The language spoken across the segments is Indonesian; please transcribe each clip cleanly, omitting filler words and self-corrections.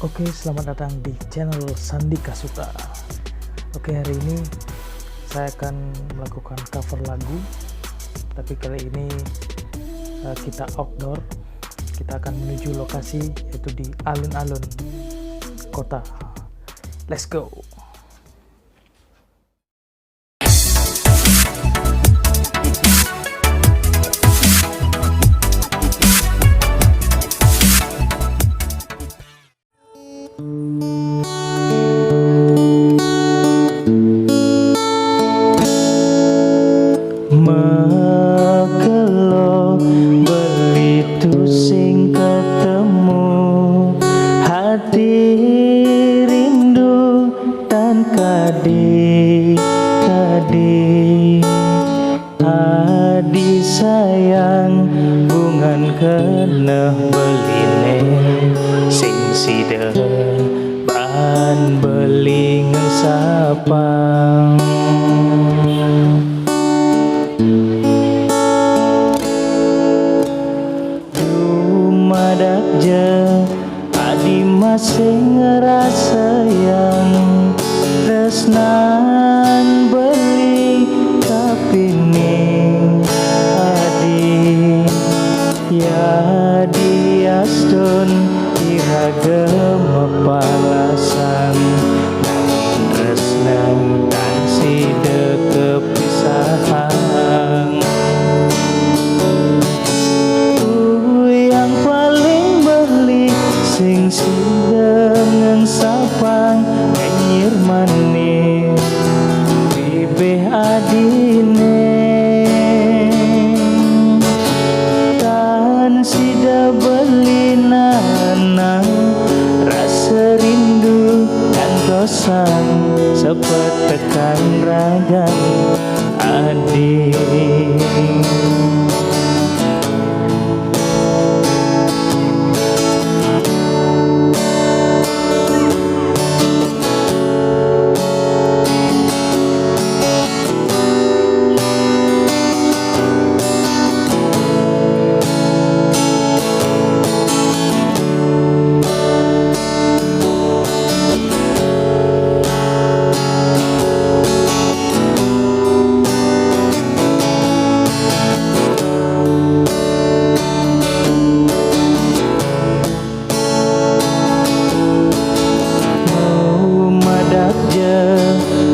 Oke, selamat datang di channel Sandi Kasuta. Oke, hari ini saya akan melakukan cover lagu, tapi kali ini kita outdoor. Kita akan menuju lokasi yaitu di alun-alun kota. Let's go. Mekelo belitu sing ketemu, hati rindu tan kadi adi sayang bungan keneh beline sing sida ban belingan sapang. Dumadak je adi masih ngerasa yang tresnan beli tapi ning adi ya diaston iraga mepalasan nanging tresnan dan sida kepisahan. Yang paling beli sing dengan sapang kenyir manis bibih adine tan sida beli nanang rasa rindu dan kosan sepetekan ragan adik.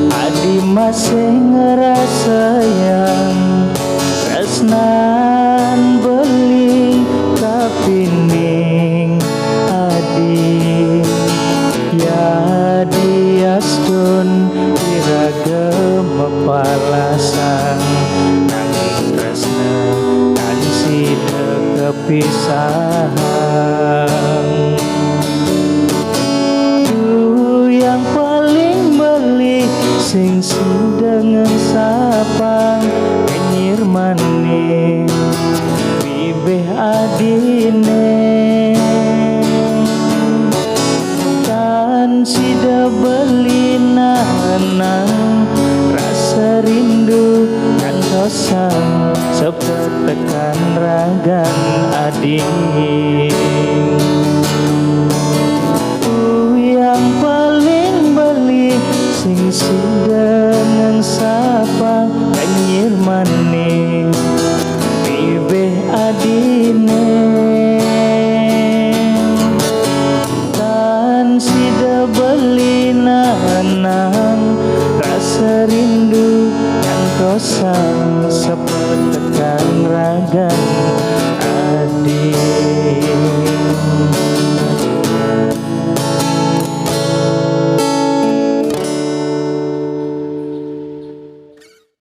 Adi masih ngerasa yang tresnan beli tapi ning adi ya diaston iraga mepalasan nanging tresna kan sida kepisahan. Yang paling beli sing dengan sapang kenyir manis bibih adine kan sida beli nanang rasa rindu kan kosan sepetekan ragan adik. Yang paling beli sing dengan sapa kenyir manis bibih adine tan sida beli nanang rasa rindu dan kosan sepetekan ragan